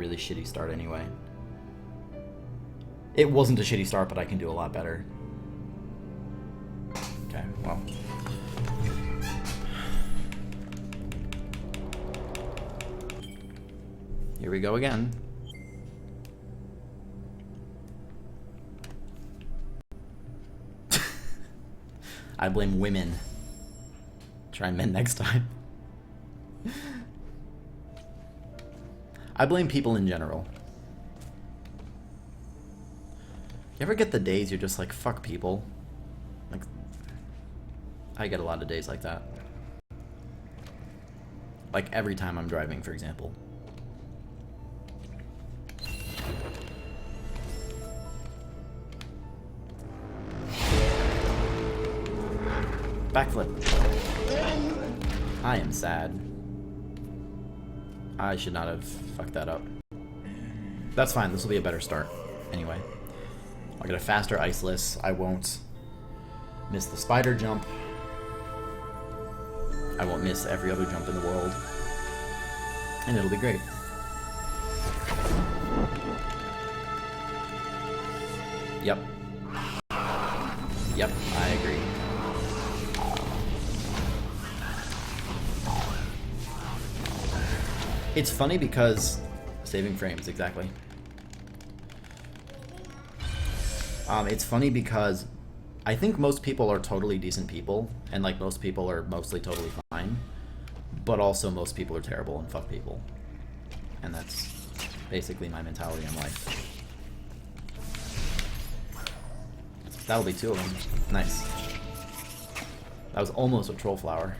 really shitty start anyway. It wasn't a shitty start, but I can do a lot better. Okay, well. Here we go again. I blame women. Try men next time. I blame people in general. You ever get the days you're just like, fuck people? Like, I get a lot of days like that. Like every time I'm driving, for example. Backflip. I am sad. I should not have fucked that up. That's fine, this will be a better start. Anyway. I'll get a faster iceless. I won't miss the spider jump. I won't miss every other jump in the world. And it'll be great. Yep. Yep, I agree. It's funny because... Saving frames, exactly. It's funny because I think most people are totally decent people, and like most people are mostly totally fine, but also most people are terrible and fuck people. And that's basically my mentality in life. That'll be 2 of them. Nice. That was almost a troll flower.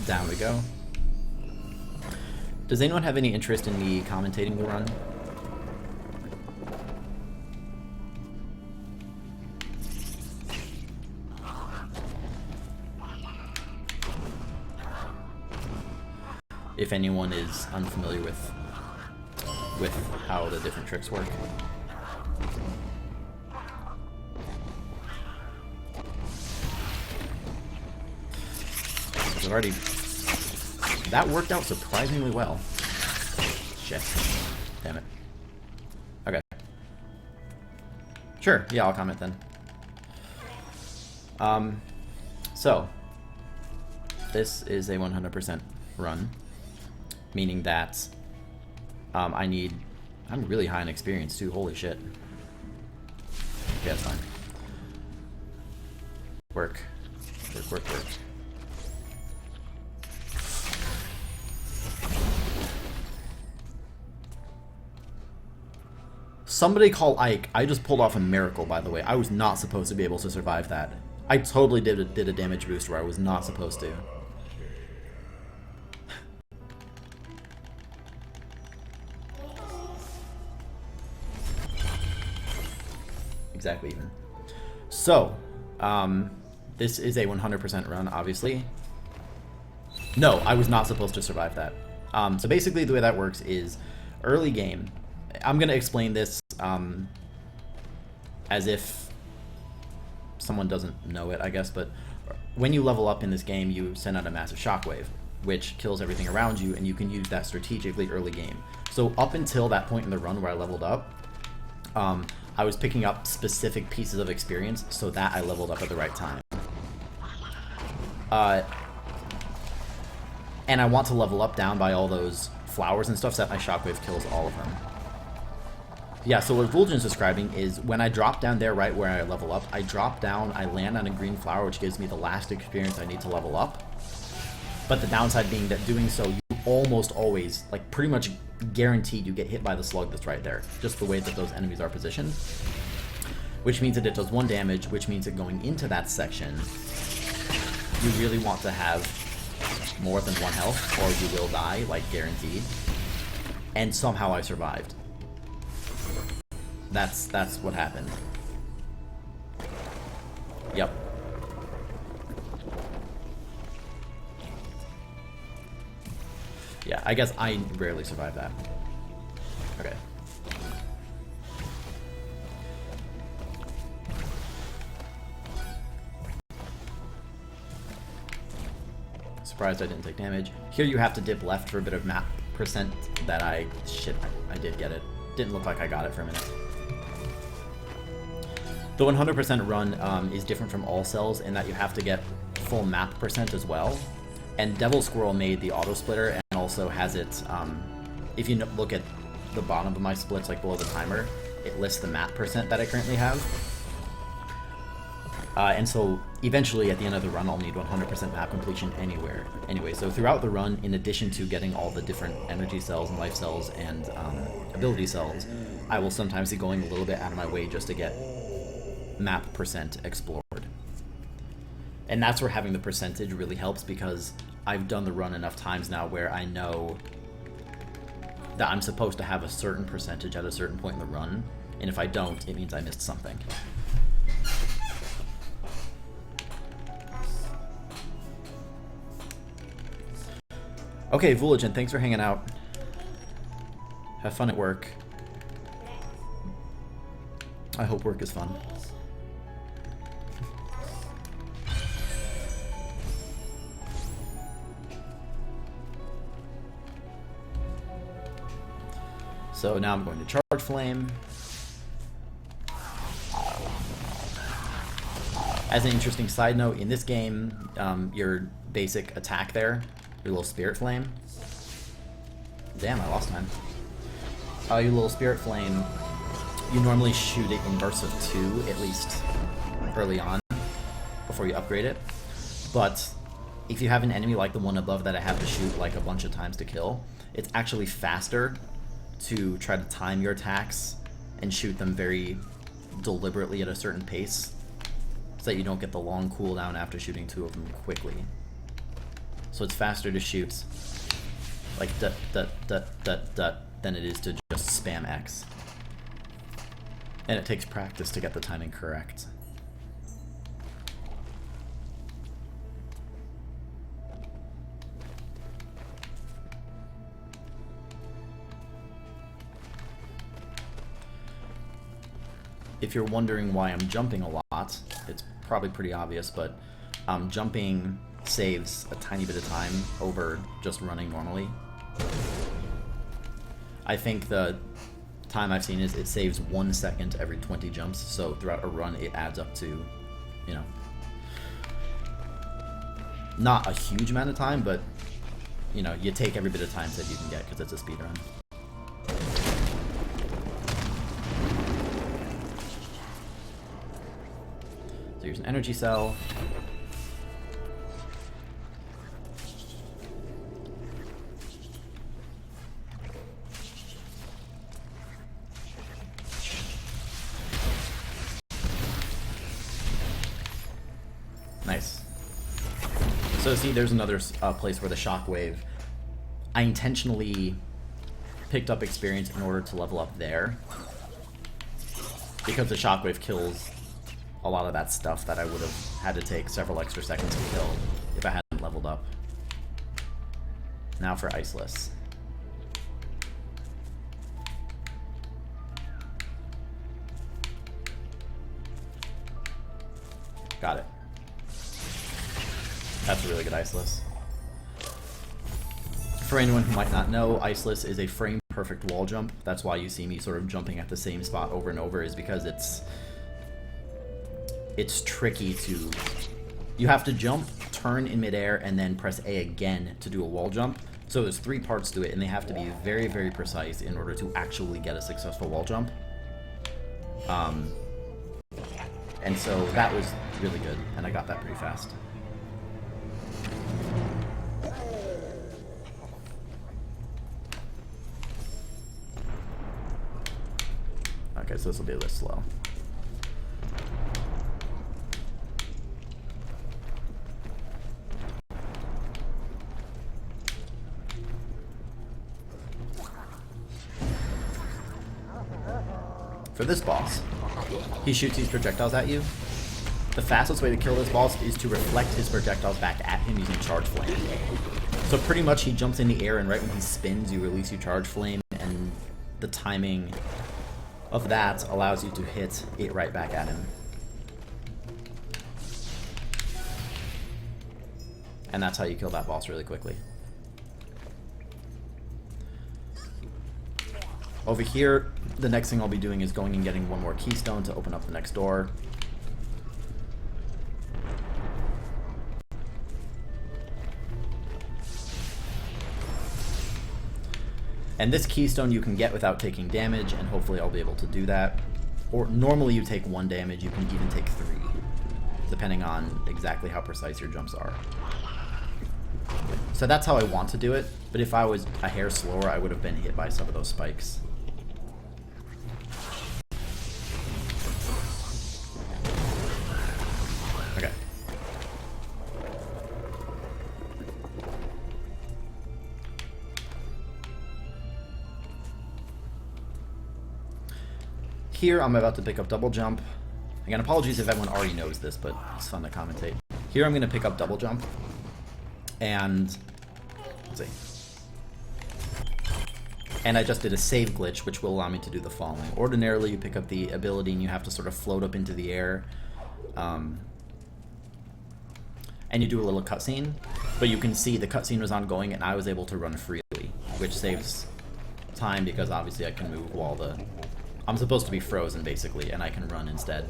Down we go. Does anyone have any interest in me commentating the run? If anyone is unfamiliar with how the different tricks work. I've already... That worked out surprisingly well. Shit. Damn it. Okay. Sure, yeah, I'll comment then. So, this is a 100% run, meaning that I'm really high in experience too, holy shit. Okay, that's fine. Work. Work, work, work. Somebody call Ike. I just pulled off a miracle, by the way. I was not supposed to be able to survive that. I totally did a damage boost where I was not supposed to. Exactly even. So, this is a 100% run, obviously. No, I was not supposed to survive that. So basically the way that works is early game. I'm going to explain this as if someone doesn't know it, I guess, but when you level up in this game, you send out a massive shockwave, which kills everything around you, and you can use that strategically early game. So up until that point in the run where I leveled up, I was picking up specific pieces of experience so that I leveled up at the right time. And I want to level up down by all those flowers and stuff so that my shockwave kills all of them. Yeah, so what Vulgen's describing is when I drop down there right where I level up, I drop down, I land on a green flower, which gives me the last experience I need to level up. But the downside being that doing so, you almost always, like pretty much guaranteed you get hit by the slug that's right there, just the way that those enemies are positioned. Which means that it does 1 damage, which means that going into that section, you really want to have more than 1 health, or you will die, like guaranteed. And somehow I survived. That's what happened. Yep. Yeah, I guess I rarely survive that. Okay. Surprised I didn't take damage. Here you have to dip left for a bit of map percent that I did get it. Didn't look like I got it for a minute. The 100% run is different from all cells in that you have to get full map percent as well. And Devil Squirrel made the auto splitter and also has it, if you look at the bottom of my splits, like below the timer, it lists the map percent that I currently have. And so eventually at the end of the run, I'll need 100% map completion anyway. So throughout the run, in addition to getting all the different energy cells and life cells and ability cells, I will sometimes be going a little bit out of my way just to get map percent explored. And that's where having the percentage really helps, because I've done the run enough times now where I know that I'm supposed to have a certain percentage at a certain point in the run, and if I don't, it means I missed something. Okay, Vooligen, thanks for hanging out. Have fun at work. I hope work is fun. So now I'm going to charge flame. As an interesting side note, in this game, your basic attack there, your little spirit flame. Damn, I lost time. Your little spirit flame, you normally shoot it in bursts of 2, at least early on, before you upgrade it. But if you have an enemy like the one above that I have to shoot like a bunch of times to kill, it's actually faster to try to time your attacks and shoot them very deliberately at a certain pace so that you don't get the long cooldown after shooting 2 of them quickly. So it's faster to shoot like dut dut dut dut dut than it is to just spam X. And it takes practice to get the timing correct. If you're wondering why I'm jumping a lot, it's probably pretty obvious, but jumping saves a tiny bit of time over just running normally. I think the time I've seen is it saves 1 second every 20 jumps, so throughout a run it adds up to, you know, not a huge amount of time, but, you know, you take every bit of time that you can get because it's a speedrun. So here's an energy cell. Nice. So see, there's another place where the shockwave, I intentionally picked up experience in order to level up there, because the shockwave kills a lot of that stuff that I would have had to take several extra seconds to kill if I hadn't leveled up. Now for Iceless. Got it. That's a really good Iceless. For anyone who might not know, Iceless is a frame-perfect wall jump. That's why you see me sort of jumping at the same spot over and over, is because it's tricky to... You have to jump, turn in midair, and then press A again to do a wall jump. So there's 3 parts to it, and they have to be very, very precise in order to actually get a successful wall jump. And so that was really good, and I got that pretty fast. Okay, so this will be a little slow. For for this boss. He shoots these projectiles at you. The fastest way to kill this boss is to reflect his projectiles back at him using Charge Flame. So pretty much he jumps in the air, and right when he spins, you release your Charge Flame, and the timing of that allows you to hit it right back at him. And that's how you kill that boss really quickly. Over here, the next thing I'll be doing is going and getting one more keystone to open up the next door. And this keystone you can get without taking damage, and hopefully I'll be able to do that. Or normally you take 1 damage, you can even take 3, depending on exactly how precise your jumps are. So that's how I want to do it, but if I was a hair slower, I would have been hit by some of those spikes. Okay. Here, I'm about to pick up double jump. Again, apologies if everyone already knows this, but it's fun to commentate. Here, I'm going to pick up double jump. And, let's see. And I just did a save glitch, which will allow me to do the following. Ordinarily, you pick up the ability and you have to sort of float up into the air. And you do a little cutscene. But you can see the cutscene was ongoing and I was able to run freely, which saves time because obviously I can move while the... I'm supposed to be frozen, basically, and I can run instead.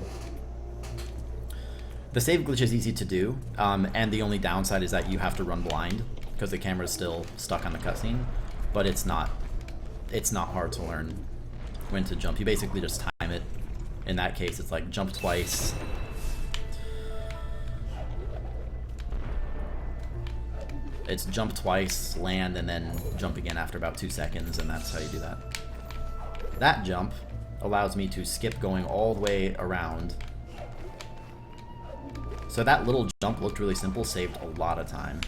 The save glitch is easy to do, and the only downside is that you have to run blind, because the camera is still stuck on the cutscene, but it's not hard to learn when to jump. You basically just time it. In that case, it's like jump twice. It's jump twice, land, and then jump again after about 2 seconds, and that's how you do that. That jump allows me to skip going all the way around. So that little jump looked really simple, saved a lot of time.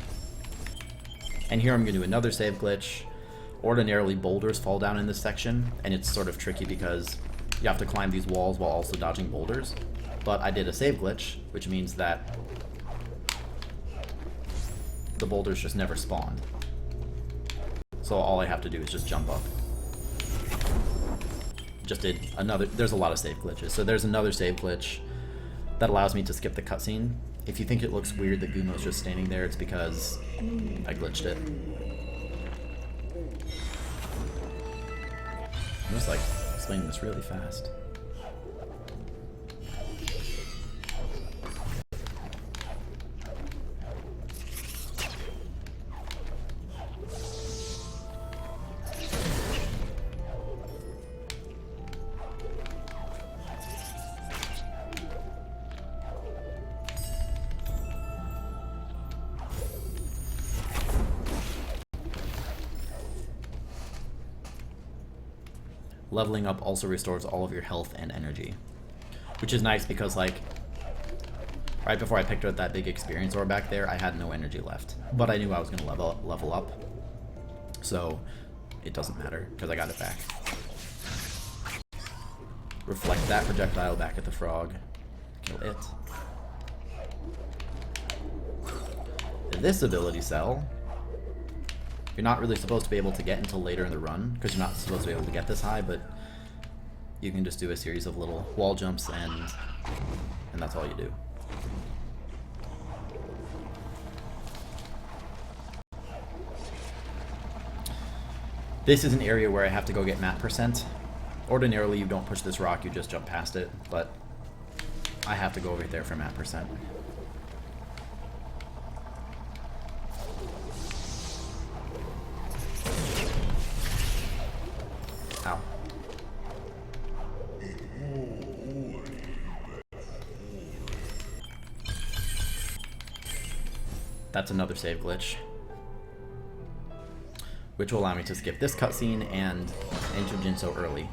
And here I'm going to do another save glitch. Ordinarily boulders fall down in this section, and it's sort of tricky because you have to climb these walls while also dodging boulders. But I did a save glitch, which means that the boulders just never spawned. So all I have to do is just jump up. Just did another, there's a lot of save glitches. So there's another save glitch that allows me to skip the cutscene. If you think it looks weird that Gumo's just standing there, it's because I glitched it. I'm just like explaining this really fast. Leveling up also restores all of your health and energy, which is nice because, like, right before I picked up that big experience ore back there, I had no energy left, but I knew I was going to level up, so it doesn't matter because I got it back. Reflect that projectile back at the frog, kill it. This ability cell, you're not really supposed to be able to get until later in the run, because you're not supposed to be able to get this high, but you can just do a series of little wall jumps, and that's all you do. This is an area where I have to go get map percent. Ordinarily, you don't push this rock, you just jump past it, but I have to go over there for map percent. Ow. That's another save glitch, which will allow me to skip this cutscene and enter Jin so early.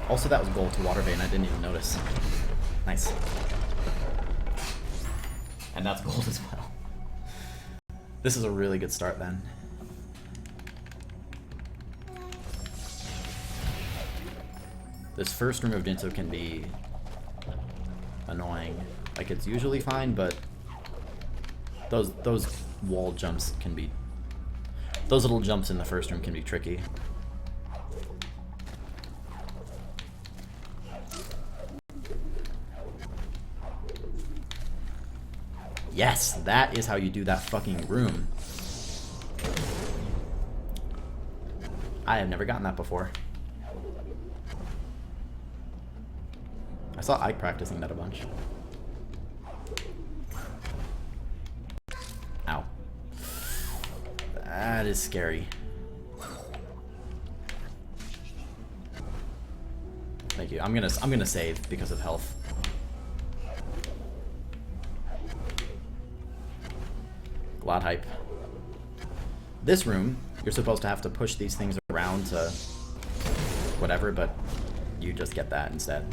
Also, that was gold to water vein, I didn't even notice. Nice. And that's gold as well. This is a really good start then. This first room of Jinso can be annoying. Like, it's usually fine, but those wall jumps can be... Those little jumps in the first room can be tricky. Yes, that is how you do that fucking room. I have never gotten that before. I saw Ike practicing that a bunch. Ow. That is scary. Thank you. I'm gonna save because of health. Glad hype. This room, you're supposed to have to push these things around to whatever, but you just get that instead.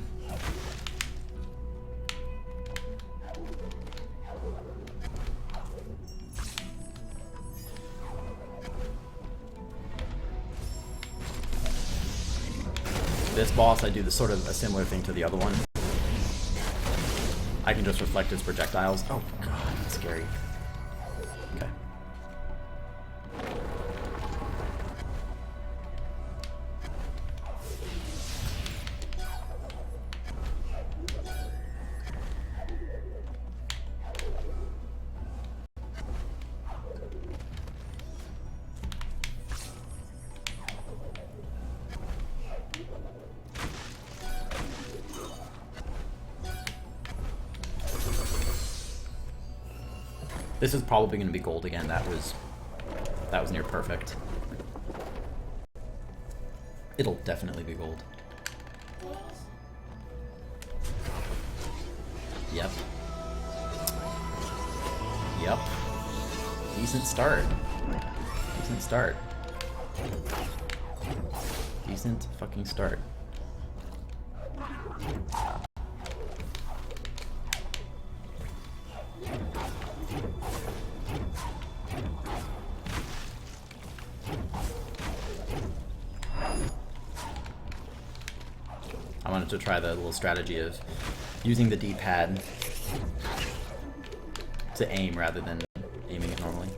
This boss, I do the sort of a similar thing to the other one. I can just reflect his projectiles. Oh god, that's scary. Okay. This is probably going to be gold again. That was near perfect. It'll definitely be gold. Yep. Yep. Decent start. Decent start. Decent fucking start. I wanted to try the little strategy of using the D-pad to aim rather than aiming it normally.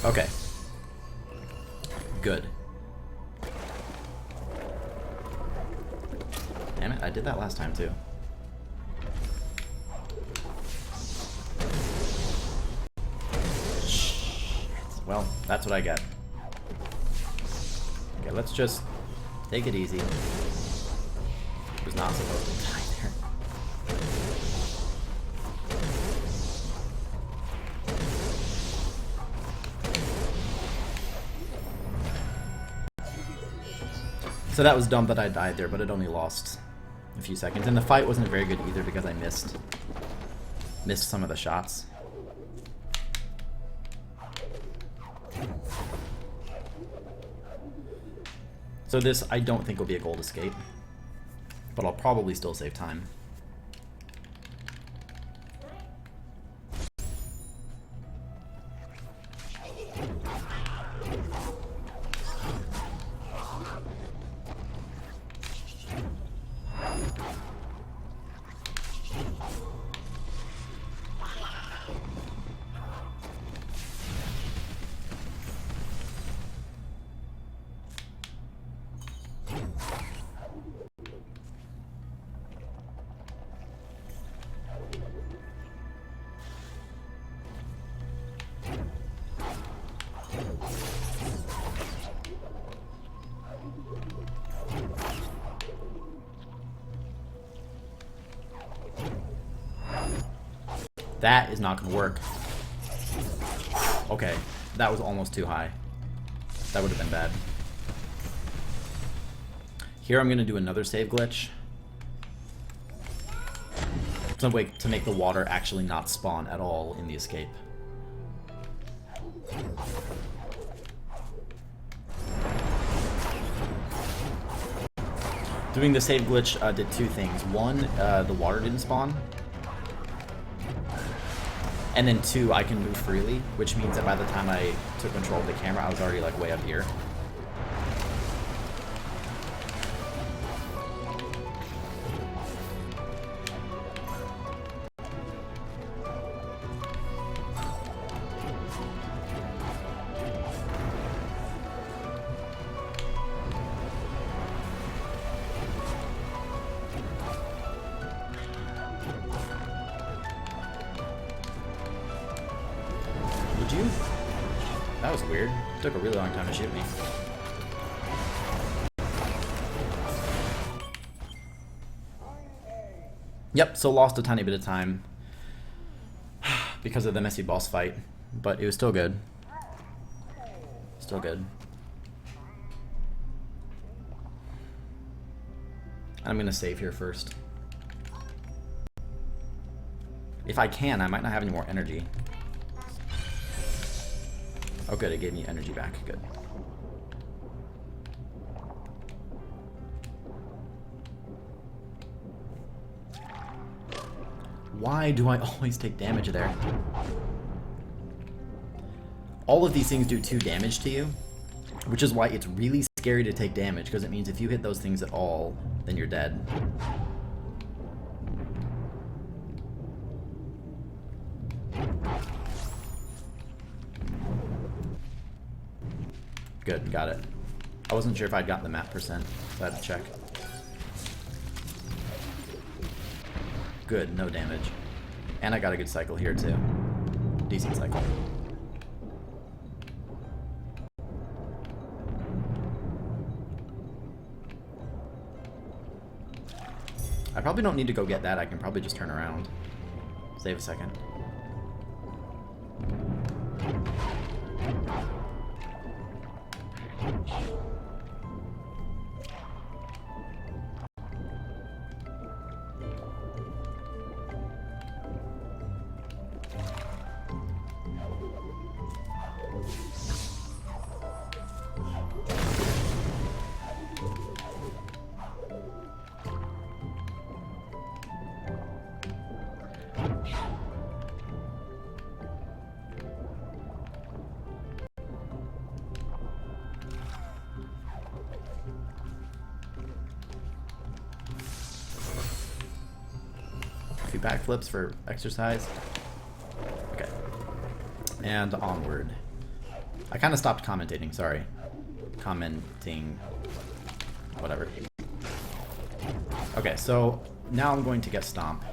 Okay. Good. Damn it, I did that last time too. Shit. Well, that's what I get. Okay, let's just take it easy. Was not supposed to die there. So that was dumb that I died there, but it only lost a few seconds. And the fight wasn't very good either because I missed some of the shots. So this, I don't think will be a gold escape, but I'll probably still save time. That is not going to work. Okay, that was almost too high. That would have been bad. Here I'm going to do another save glitch. Some way to make the water actually not spawn at all in the escape. Doing the save glitch did two things. One, the water didn't spawn. And then two, I can move freely, which means that by the time I took control of the camera, I was already like way up here. That was weird. It took a really long time to shoot me. Yep, so lost a tiny bit of time because of the messy boss fight, but it was still good. Still good. I'm gonna save here first. If I can, I might not have any more energy. Oh good, it gave me energy back. Good. Why do I always take damage there? All of these things do 2 damage to you, which is why it's really scary to take damage, because it means if you hit those things at all, then you're dead. Good, got it. I wasn't sure if I'd gotten the map percent, so I had to check. Good, no damage. And I got a good cycle here too. Decent cycle. I probably don't need to go get that, I can probably just turn around. Save a second. A few backflips for exercise. Okay. And onward. I kind of stopped commentating, sorry. Commenting. Whatever. Okay, so now I'm going to get Stomp.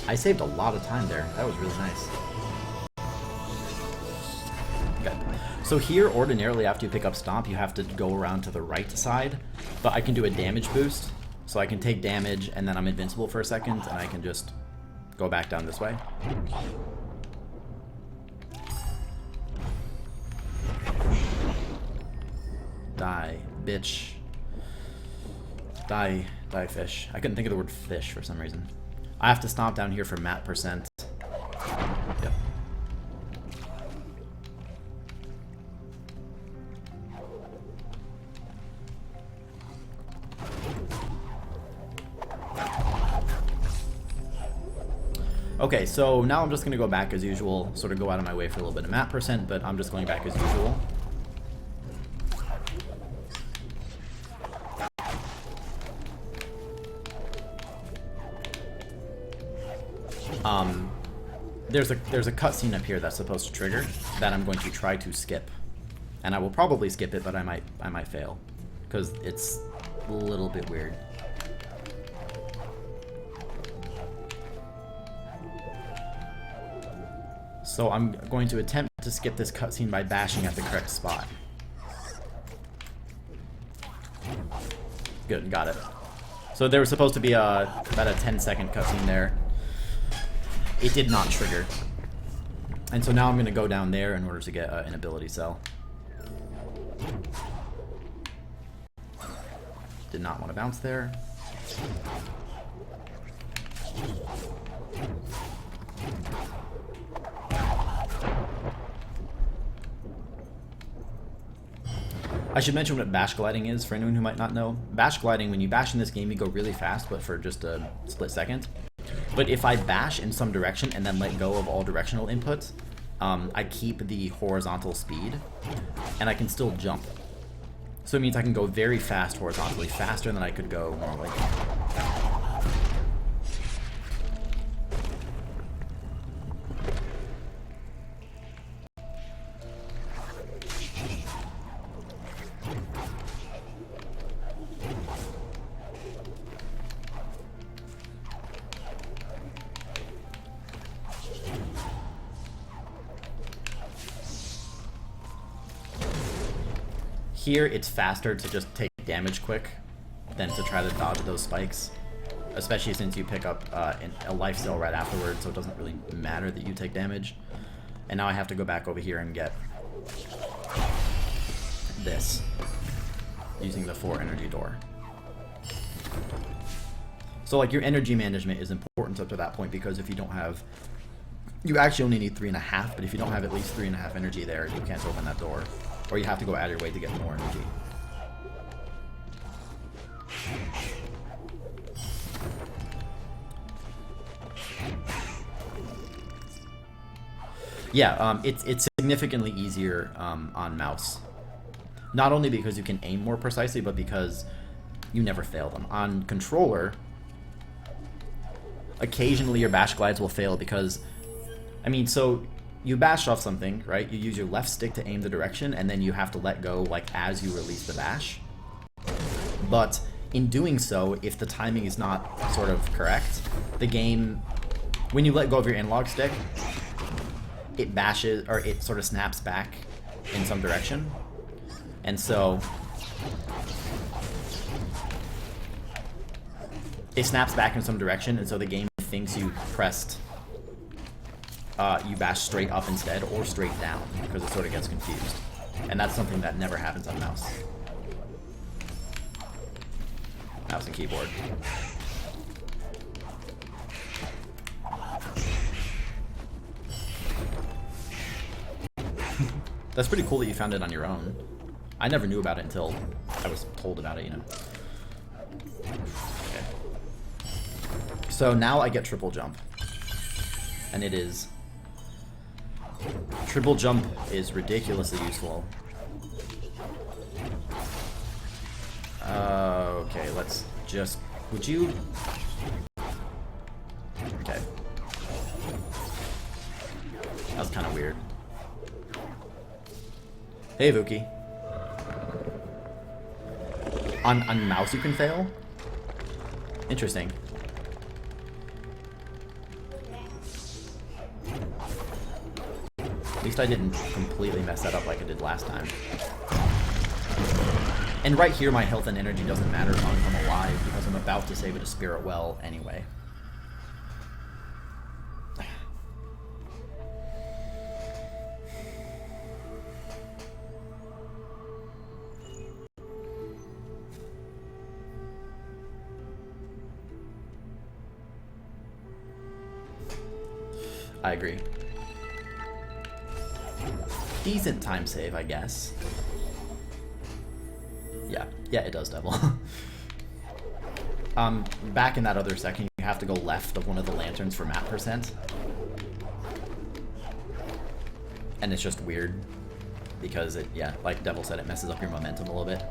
I saved a lot of time there. That was really nice. Okay. So here, ordinarily, after you pick up Stomp, you have to go around to the right side. But I can do a damage boost. So I can take damage, and then I'm invincible for a second, and I can just go back down this way. Die, bitch. Die, fish. I couldn't think of the word fish for some reason. I have to stomp down here for mat percent. Yep. Okay, so now I'm just going to go back as usual, sort of go out of my way for a little bit of mat percent, but I'm just going back as usual. There's a cutscene up here that's supposed to trigger that I'm going to try to skip, and I will probably skip it, but I might fail because it's a little bit weird. So I'm going to attempt to skip this cutscene by bashing at the correct spot. Good, got it. So there was supposed to be about a 10-second cutscene there. It did not trigger. And so now I'm going to go down there in order to get an ability cell. Did not want to bounce there. I should mention what bash gliding is for anyone who might not know. Bash gliding, when you bash in this game, you go really fast, but for just a split second. But if I bash in some direction and then let go of all directional inputs, I keep the horizontal speed, and I can still jump. So it means I can go very fast horizontally, faster than I could go normally. Here, it's faster to just take damage quick than to try to dodge those spikes, especially since you pick up a life cell right afterwards, so it doesn't really matter that you take damage. And now I have to go back over here and get this, using the 4 energy door. So like your energy management is important up to that point, because if you don't have, you actually only need 3.5, but if you don't have at least 3.5 energy there, you can't open that door. Or you have to go out of your way to get more energy. Yeah, it's significantly easier on mouse. Not only because you can aim more precisely, but because you never fail them. On controller, occasionally your bash glides will fail because, I mean, so you bash off something, right? You use your left stick to aim the direction, and then you have to let go like as you release the bash. But in doing so, if the timing is not sort of correct, the game, when you let go of your analog stick, it bashes, or it sort of snaps back in some direction. And so it snaps back in some direction, and so the game thinks you pressed you bash straight up instead, or straight down, because it sort of gets confused. And that's something that never happens on mouse. Mouse and keyboard. That's pretty cool that you found it on your own. I never knew about it until I was told about it, you know. Okay. So now I get triple jump. And it is... Triple jump is ridiculously useful. Okay, let's just... Would you... Okay. That was kind of weird. Hey, Vuki. On mouse you can fail? Interesting. At least I didn't completely mess that up like I did last time. And right here, my health and energy doesn't matter as long as I'm alive, because I'm about to save it a spirit well anyway. I agree. Decent time save, I guess. Yeah, it does double. Back in that other section, you have to go left of one of the lanterns for map percent. And it's just weird, because it, yeah, like Devil said, it messes up your momentum a little bit.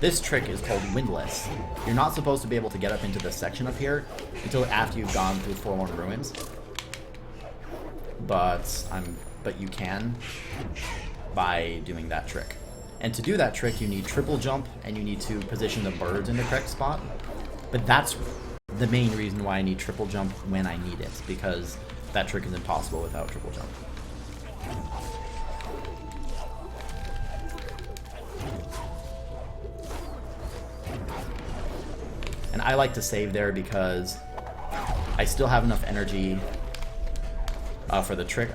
This trick is called Windless. You're not supposed to be able to get up into this section up here until after you've gone through Forlorn Ruins. But you can by doing that trick. And to do that trick, you need triple jump, and you need to position the birds in the correct spot. But that's the main reason why I need triple jump when I need it, because that trick is impossible without triple jump. And I like to save there because I still have enough energy for the trick.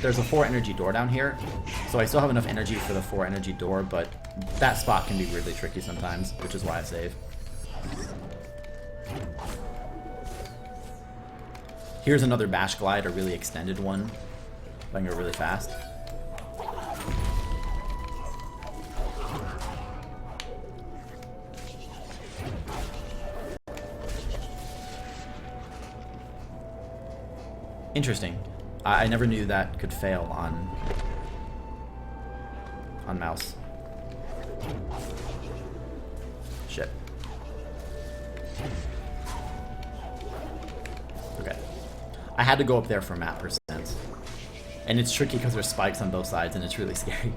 There's a 4 energy door down here, so I still have enough energy for the 4 energy door, but that spot can be really tricky sometimes, which is why I save. Here's another bash glide, a really extended one. If I can go really fast. Interesting. I never knew that could fail on mouse. Shit. Okay. I had to go up there for map percent. And it's tricky because there's spikes on both sides and it's really scary.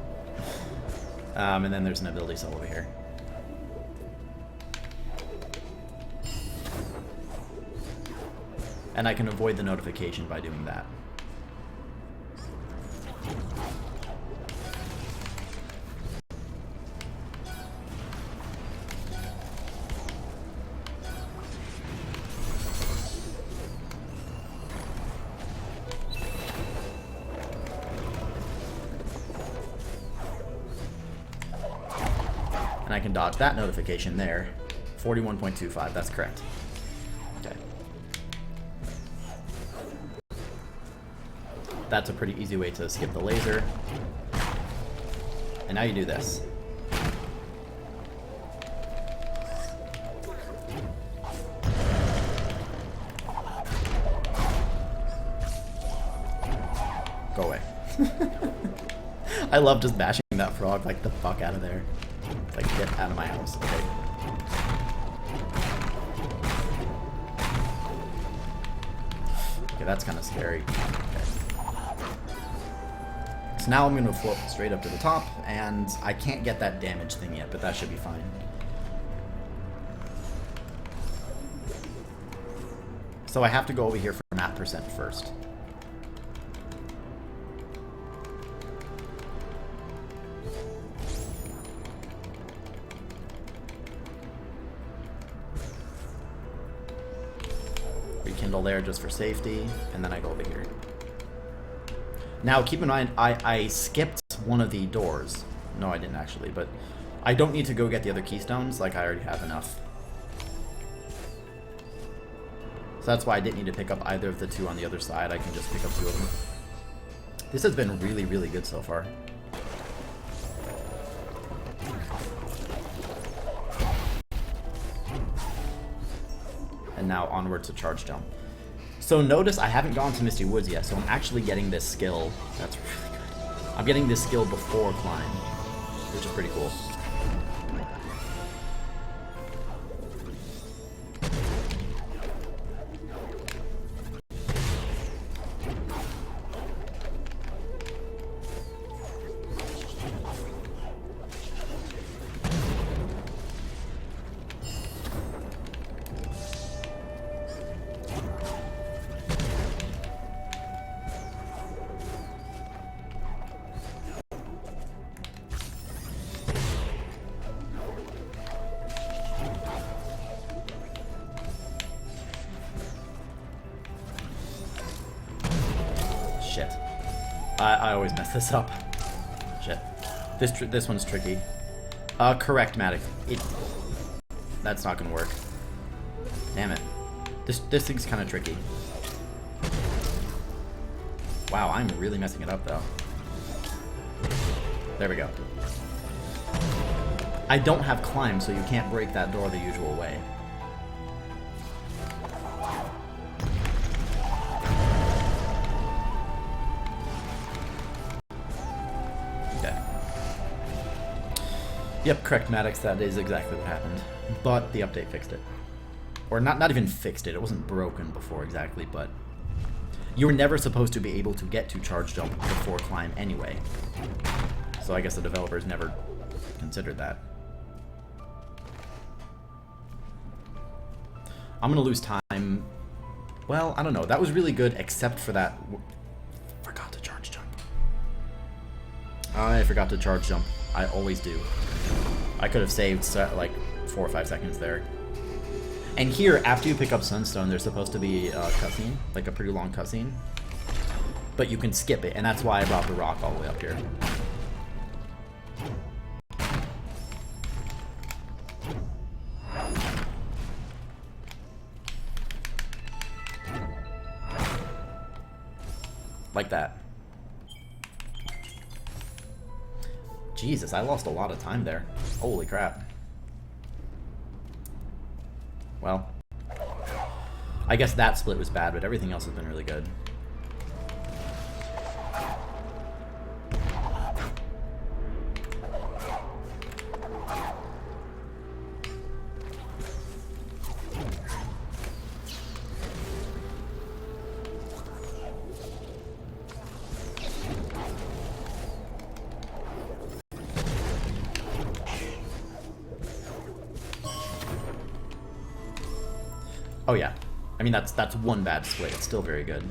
And then there's an ability cell over here. And I can avoid the notification by doing that. And I can dodge that notification there. 41.25, that's correct. Okay. That's a pretty easy way to skip the laser. And now you do this. Go away. I love just bashing that frog like the fuck out of there. Like, get out of my house. Okay. Okay, that's kind of scary. Okay. So now I'm going to float straight up to the top, and I can't get that damage thing yet, but that should be fine. So I have to go over here for map percent first. Rekindle there just for safety, and then I go over here. Now keep in mind, I skipped one of the doors. No, I didn't actually, but I don't need to go get the other keystones, like I already have enough. So that's why I didn't need to pick up either of the two on the other side. I can just pick up 2 of them. This has been really, really good so far. And now onward to charge jump. So notice I haven't gone to Misty Woods yet, so I'm actually getting this skill. That's really good. I'm getting this skill before climb, which is pretty cool. Shit. I always mess this up. Shit. This one's tricky. Correct, Matic. That's not gonna work. Damn it. This thing's kind of tricky. Wow, I'm really messing it up though. There we go. I don't have climb, so you can't break that door the usual way. Yep, correct, Maddox, that is exactly what happened. But the update fixed it. Or not even fixed it, it wasn't broken before exactly, but you were never supposed to be able to get to charge jump before climb anyway. So I guess the developers never considered that. I'm gonna lose time. Well, I don't know. That was really good, except for that. Forgot to charge jump. I forgot to charge jump. I always do. I could have saved like 4 or 5 seconds there. And here, after you pick up Sunstone, there's supposed to be a cutscene, like a pretty long cutscene. But you can skip it, and that's why I brought the rock all the way up here. Like that. Jesus, I lost a lot of time there. Holy crap. Well, I guess that split was bad, but everything else has been really good. Oh yeah, I mean that's one bad split. It's still very good.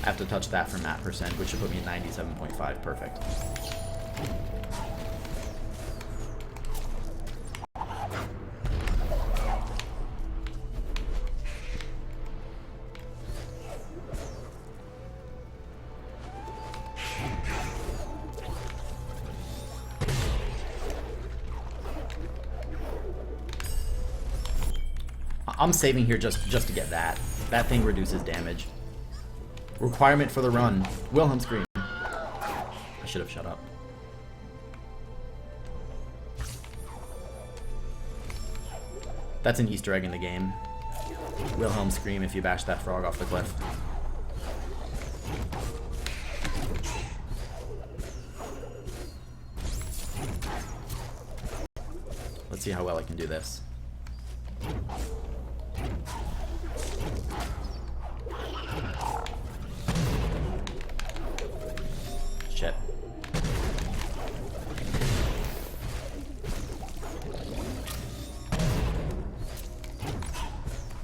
I have to touch that for map percent, which should put me at 97.5. Perfect. I'm saving here just to get that. That thing reduces damage. Requirement for the run. Wilhelm scream. I should have shut up. That's an Easter egg in the game. Wilhelm scream if you bash that frog off the cliff. Let's see how well I can do this. Shit.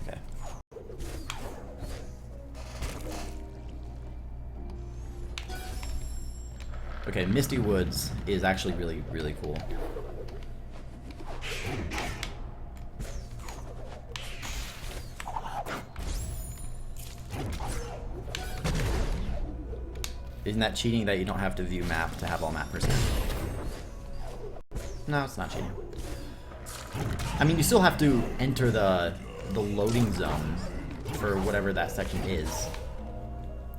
Okay. Okay, Misty Woods is actually really, really cool. Isn't that cheating that you don't have to view map to have all map percent? No, it's not cheating. I mean, you still have to enter the loading zone for whatever that section is.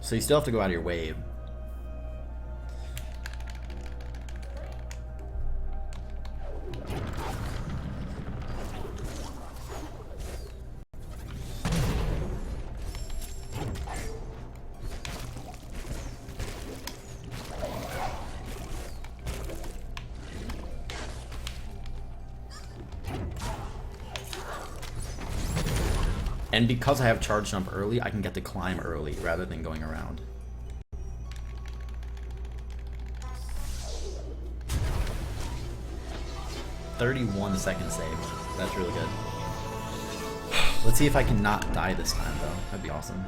So you still have to go out of your wave. And because I have charge jump early, I can get to climb early rather than going around. "31 seconds saved. That's really good. Let's see if I can not die this time, though. That'd be awesome.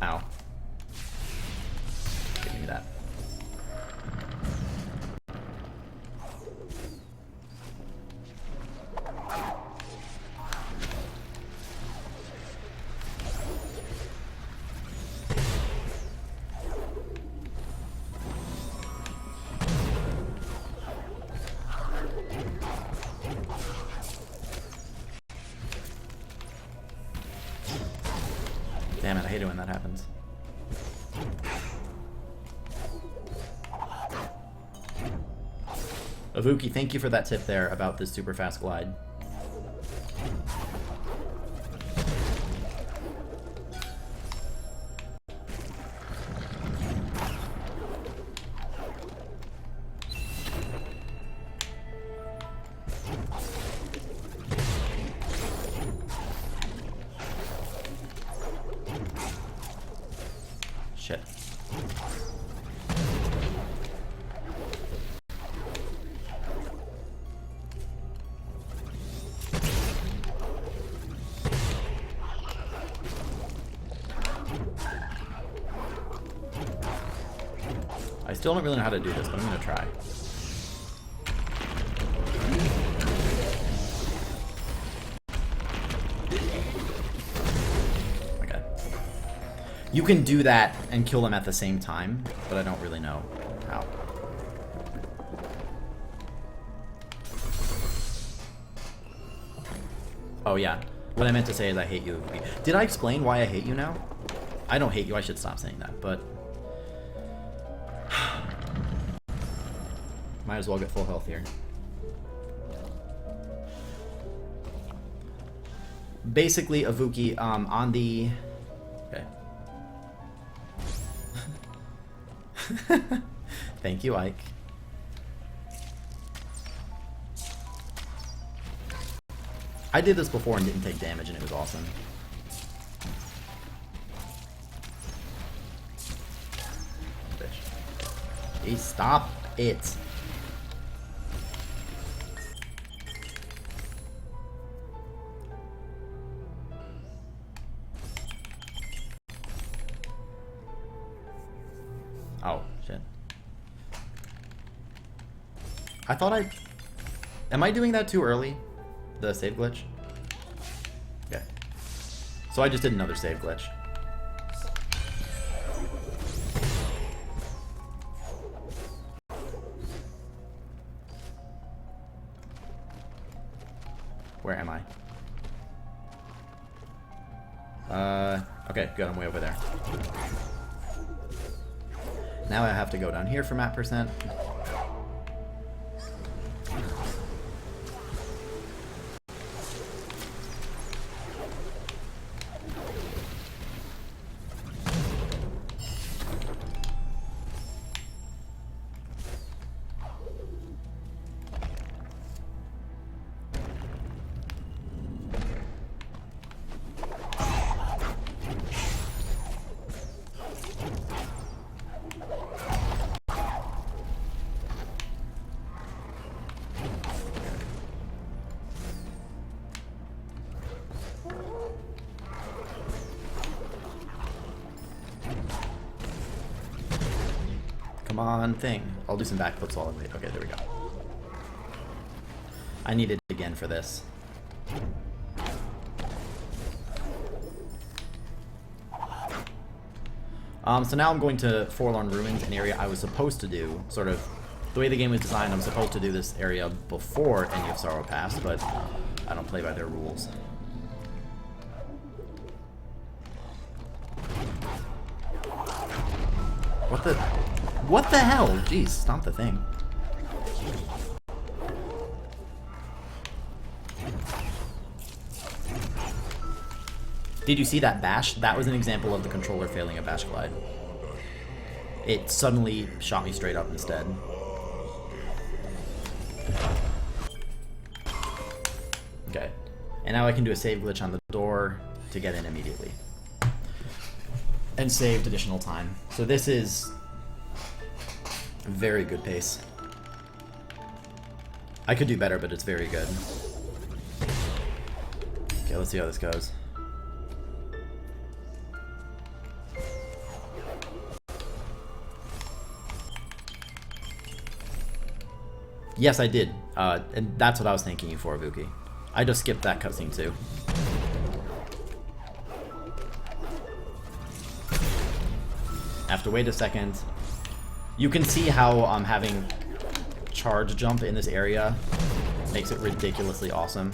Ow. Give me that. Damn it, I hate it when that happens. Avuki, thank you for that tip there about this super fast glide. still don't really know how to do this, but I'm gonna try. Okay. You can do that and kill them at the same time, but I don't really know how. Oh yeah. What I meant to say is I hate you. Did I explain why I hate you now? I don't hate you. I should stop saying that, but... Might as well get full health here. Basically, Avuki, on the... Okay. Thank you, Ike. I did this before and didn't take damage, and it was awesome. Bitch. Hey, stop it. Oh, shit. I thought I... Am I doing that too early? The save glitch? Okay. So I just did another save glitch. Where am I? Okay, good, I'm way over there. Now I have to go down here for map percent. Come on, thing. I'll do some backflips while I wait. Okay, there we go. I need it again for this. So now I'm going to Forlorn Ruins, an area I was supposed to do, sort of, the way the game was designed, I'm supposed to do this area before Any of Sorrow Past, but I don't play by their rules. What the hell? Jeez, stomp the thing. Did you see that bash? That was an example of the controller failing a bash glide. It suddenly shot me straight up instead. Okay. And now I can do a save glitch on the door to get in immediately. And saved additional time. So this is very good pace. I could do better, but it's very good. Okay, let's see how this goes. Yes, I did. And that's what I was thanking you for, Vuki. I just skipped that cutscene too. I have to wait a second. You can see how having charge jump in this area makes it ridiculously awesome.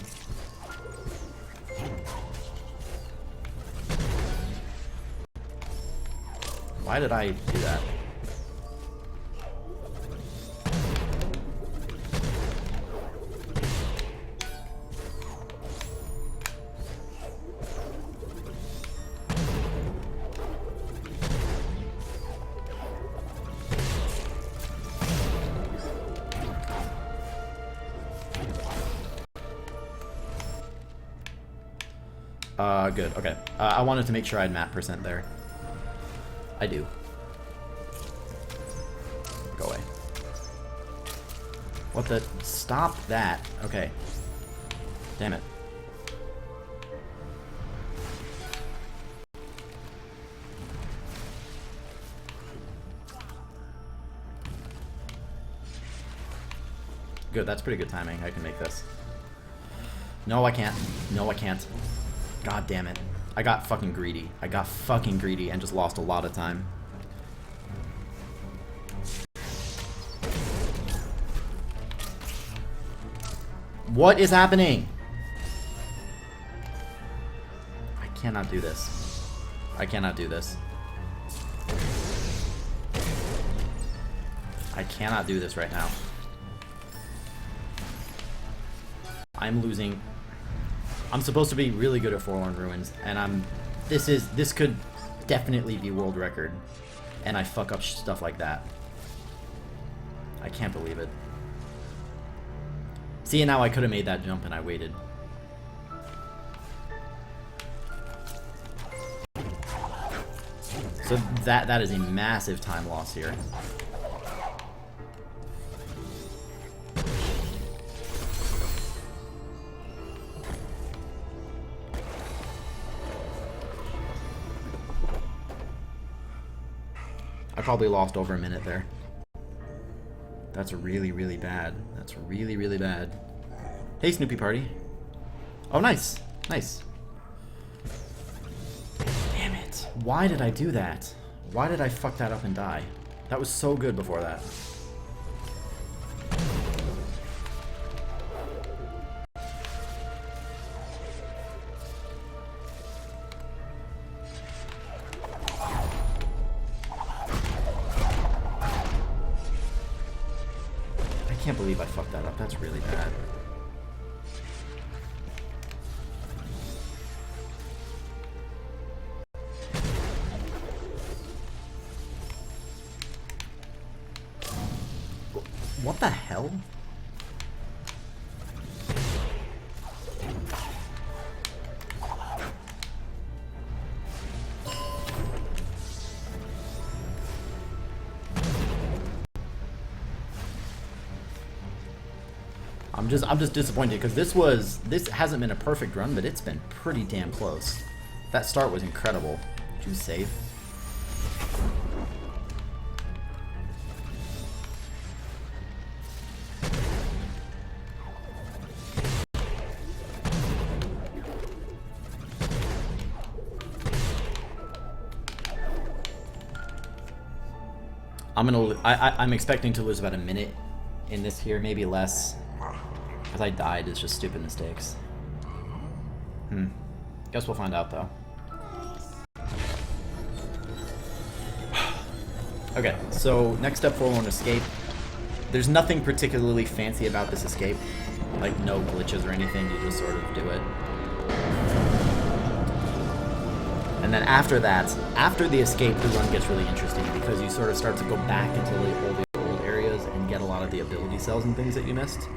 Why did I do that? Good, okay. I wanted to make sure I had map percent there. I do. Go away. What the? Stop that. Okay. Damn it. Good, that's pretty good timing. I can make this. No, I can't. No, I can't. God damn it. I got fucking greedy. I got fucking greedy and just lost a lot of time. What is happening? I cannot do this. I cannot do this. I cannot do this right now. I'm losing. I'm supposed to be really good at Forlorn Ruins, and this could definitely be world record, and I fuck up stuff like that. I can't believe it. See, now I could have made that jump and I waited. So that is a massive time loss here. I probably lost over a minute there. That's really, really bad. That's really, really bad. Hey, Snoopy Party. Oh, nice. Nice. Damn it. Why did I do that? Why did I fuck that up and die? That was so good before that. I can't believe I fucked that up. That's really bad. What the hell? I'm just disappointed because this hasn't been a perfect run, but it's been pretty damn close. That start was incredible. Did you save? I'm expecting to lose about a minute in this here, maybe less. Because I died, it's just stupid mistakes. Guess we'll find out though. Okay, so next step, Forlorn Escape. There's nothing particularly fancy about this escape. Like no glitches or anything, you just sort of do it. And then after that, after the escape, the run gets really interesting because you sort of start to go back into all the old areas and get a lot of the ability cells and things that you missed.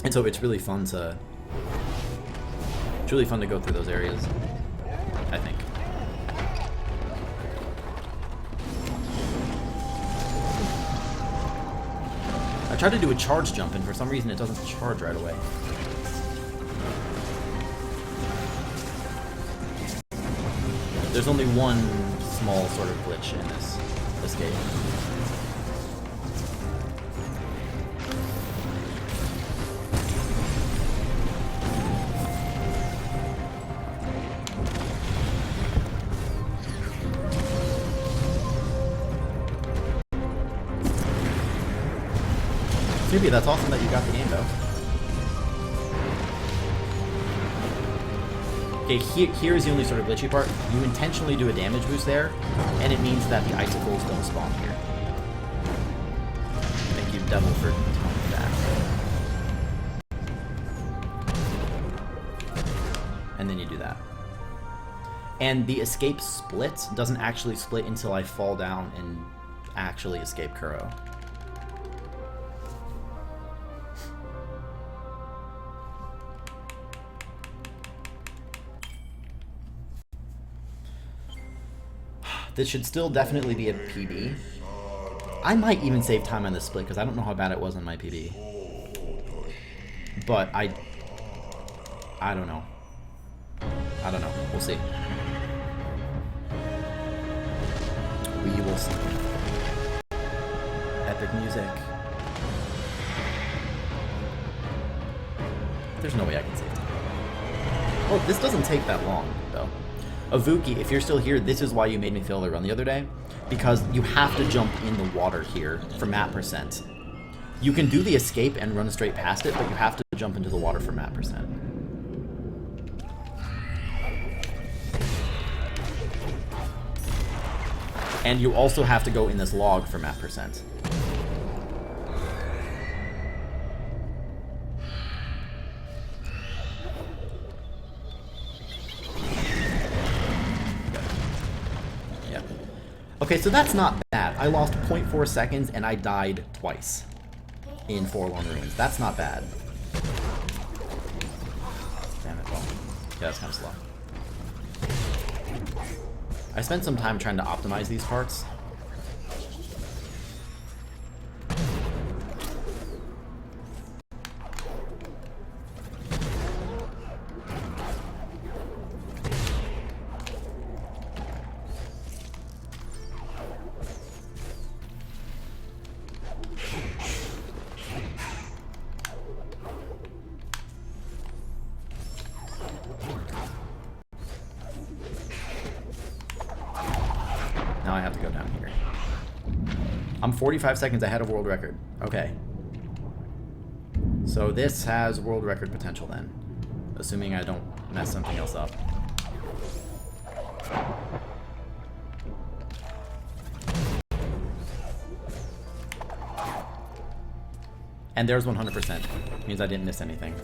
And so it's really fun to go through those areas, I think. I tried to do a charge jump and for some reason it doesn't charge right away. There's only one small sort of glitch in this escape. Maybe that's awesome that you got the game though. Okay, here is the only sort of glitchy part. You intentionally do a damage boost there, and it means that the icicles don't spawn here. Thank you, Devil, for telling me that. And then you do that. And the escape split doesn't actually split until I fall down and actually escape Kuro. This should still definitely be a PB. I might even save time on this split because I don't know how bad it was on my PB. But I don't know. I don't know. We'll see. We will see. Epic music. There's no way I can save time. Oh, this doesn't take that long, though. Avuki, if you're still here, this is why you made me fail the run the other day. Because you have to jump in the water here for map percent. You can do the escape and run straight past it, but you have to jump into the water for map percent. And you also have to go in this log for map percent. Yeah. Okay, so that's not bad. I lost 0.4 seconds and I died twice in Forlorn Ruins. That's not bad. Damn it, well. Yeah, that's kind of slow. I spent some time trying to optimize these parts. Now I have to go down here. I'm 45 seconds ahead of world record. Okay. So this has world record potential then. Assuming I don't mess something else up. And there's 100%. Means I didn't miss anything.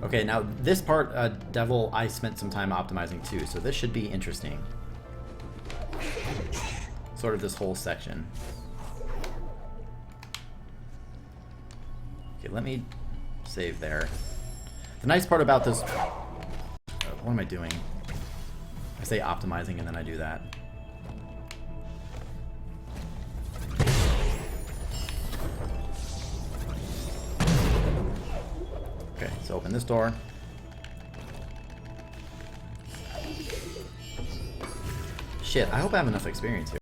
Okay, now this part, Devil, I spent some time optimizing too, so this should be interesting. Sort of this whole section. Okay, let me save there. The nice part about this... what am I doing? I say optimizing and then I do that. Okay, so open this door. Shit, I hope I have enough experience here.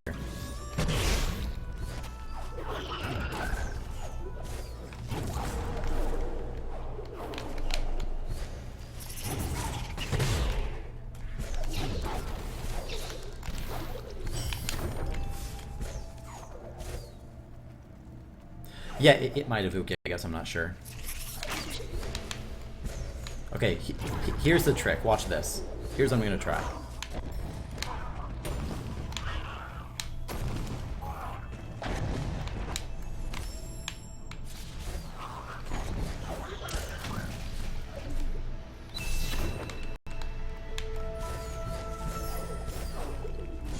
Yeah, it might have hooked, I guess, I'm not sure. Okay, here's the trick. Watch this. Here's what I'm going to try.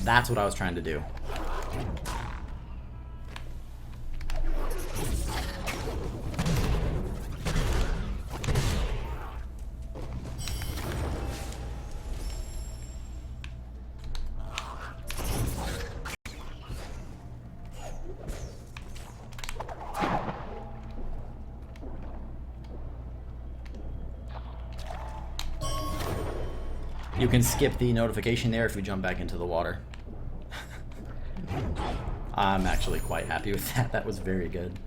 That's what I was trying to do. You can skip the notification there if you jump back into the water. I'm actually quite happy with that. That was very good.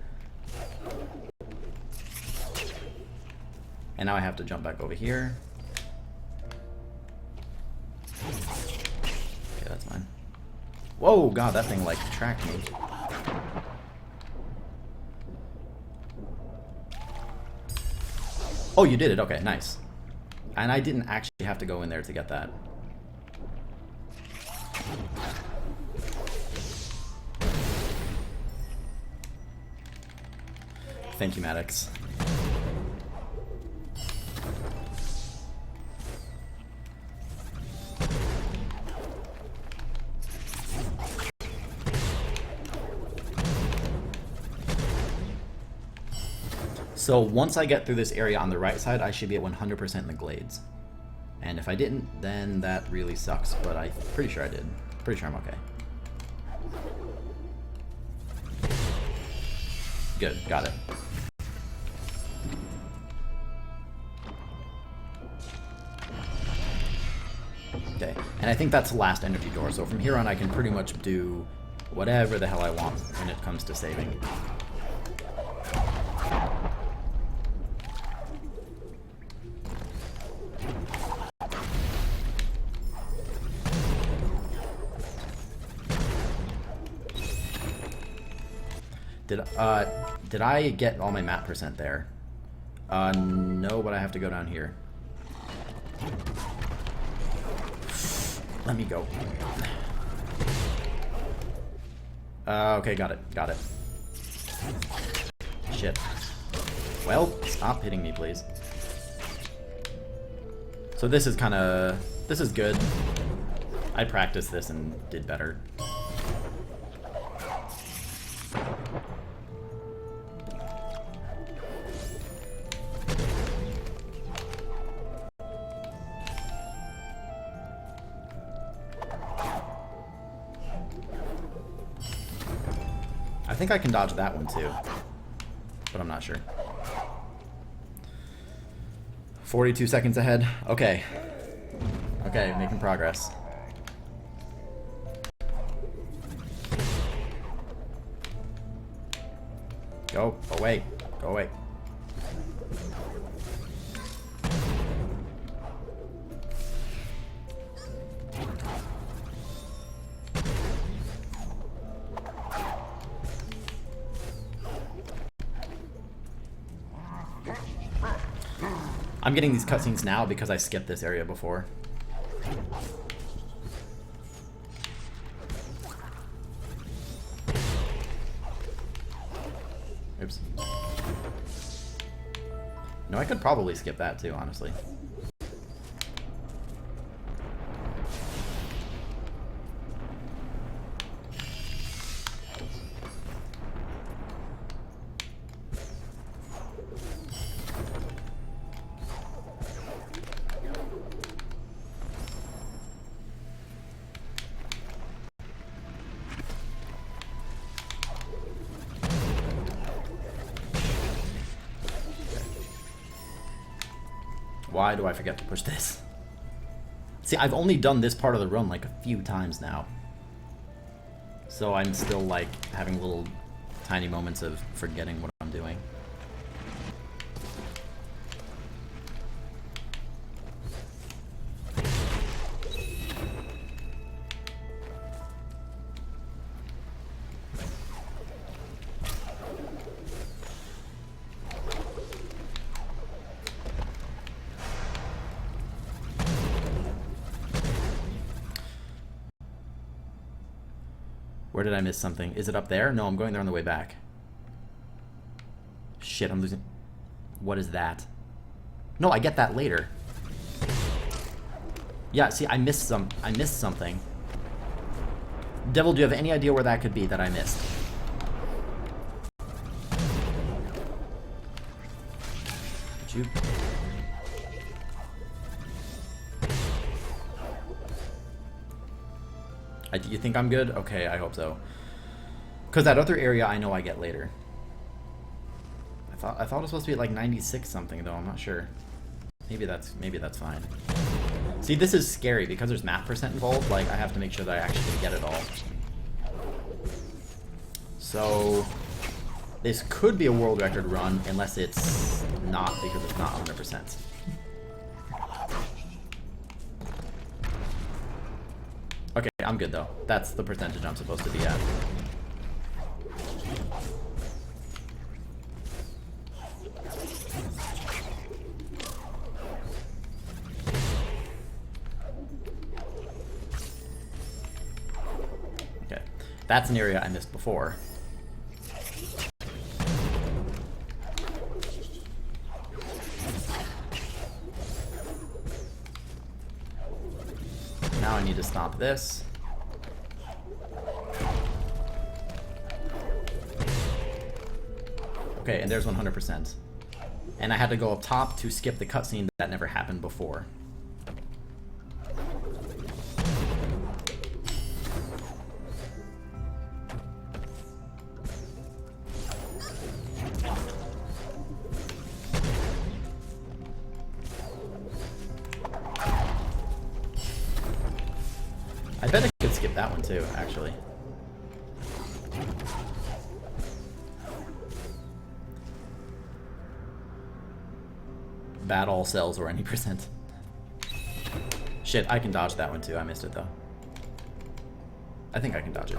And now I have to jump back over here. Okay, that's fine. Whoa, God, that thing like tracked me. Oh, you did it. Okay, nice. And I didn't actually have to go in there to get that. Thank you, Maddox. So once I get through this area on the right side, I should be at 100% in the glades. And if I didn't, then that really sucks, but I'm pretty sure I did. Pretty sure I'm okay. Good, got it. And I think that's the last energy door, so from here on I can pretty much do whatever the hell I want when it comes to saving. Did I get all my map percent there? No, but I have to go down here. Let me go. Okay, got it. Shit. Well, stop hitting me, please. So this is this is good. I practiced this and did better. I think I can dodge that one too, but I'm not sure. 42 seconds ahead. Okay. Okay, making progress. Go away. Go away. I'm getting these cutscenes now because I skipped this area before. Oops. No, I could probably skip that too, honestly. Why do I forget to push this? See, I've only done this part of the run like a few times now. So I'm still like having little tiny moments of forgetting what I'm doing. Where did I miss something? Is it up there? No, I'm going there on the way back. Shit, I'm losing. What is that? No, I get that later. Yeah, see, I missed something. Devil, do you have any idea where that could be that I missed? Did you? You think I'm good? Okay, I hope so. Because that other area I know I get later. I thought it was supposed to be at like 96 something though. I'm not sure. Maybe that's fine. See, this is scary because there's map percent involved. Like I have to make sure that I actually get it all. So this could be a world record run unless it's not, because it's not 100%. Okay, I'm good though. That's the percentage I'm supposed to be at. Okay, that's an area I missed before. Now I need to stop this. Okay, and there's 100%. And I had to go up top to skip the cutscene that never happened before. I bet I could skip that one too, actually. Bad all cells or any percent. Shit, I can dodge that one too. I missed it though. I think I can dodge it.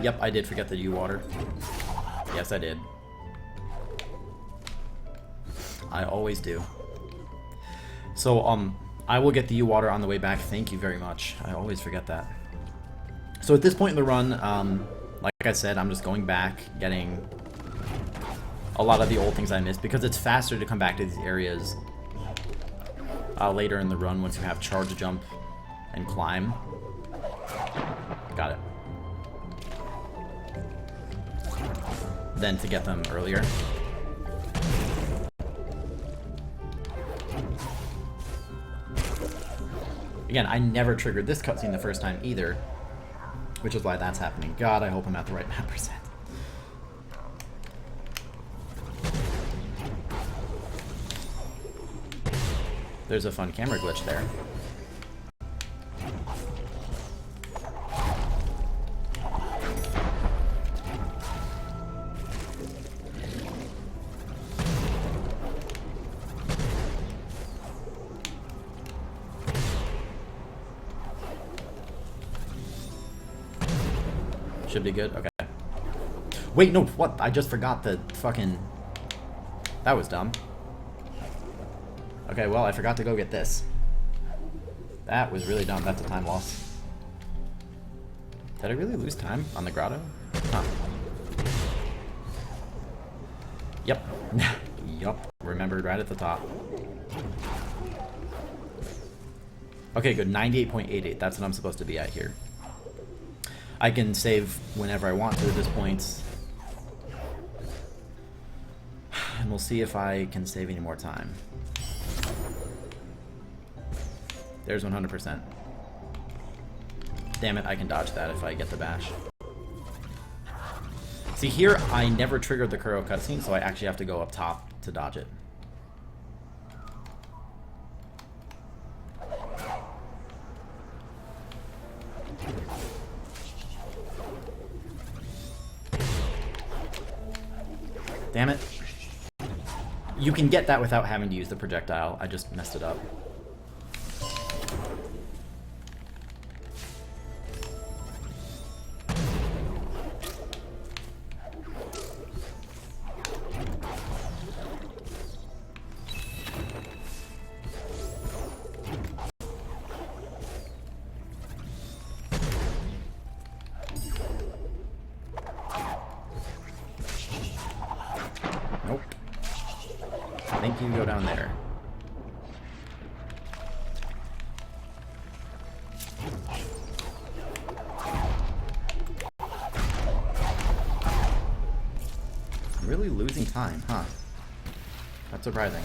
Yep, I did forget the U-Water. Yes, I did. I always do. So, I will get the U-Water on the way back. Thank you very much. I always forget that. So at this point in the run, like I said, I'm just going back, getting a lot of the old things I missed, because it's faster to come back to these areas later in the run once you have charge, jump, and climb. Got it. Than to get them earlier. Again, I never triggered this cutscene the first time either, which is why that's happening. God, I hope I'm at the right map percent. There's a fun camera glitch there. Should be good? Okay. Wait, no, what? I just forgot the fucking... That was dumb. Okay, well, I forgot to go get this. That was really dumb. That's a time loss. Did I really lose time on the grotto? Huh. Yep. Yup. Remembered right at the top. Okay, good. 98.88. That's what I'm supposed to be at here. I can save whenever I want to at this point. And we'll see if I can save any more time. There's 100%. Damn it, I can dodge that if I get the bash. See, here I never triggered the Kuro cutscene, so I actually have to go up top to dodge it. Damn it. You can get that without having to use the projectile. I just messed it up. Nope. I think you can go down there. I'm really losing time, huh? That's surprising.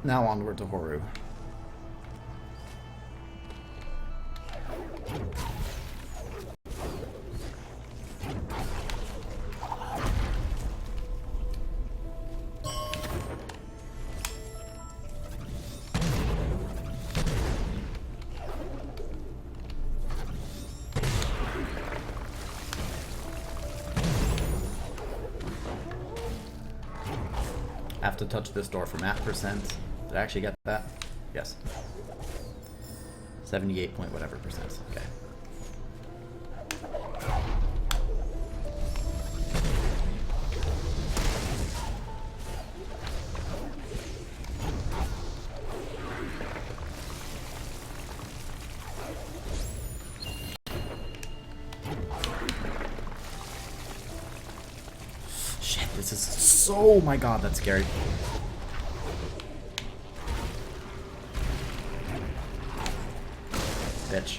Now onward to Horu. Have to touch this door for map percent. Did I actually get that? Yes. 78 point whatever percent. Okay. this is so... Oh my god, that's scary. Bitch.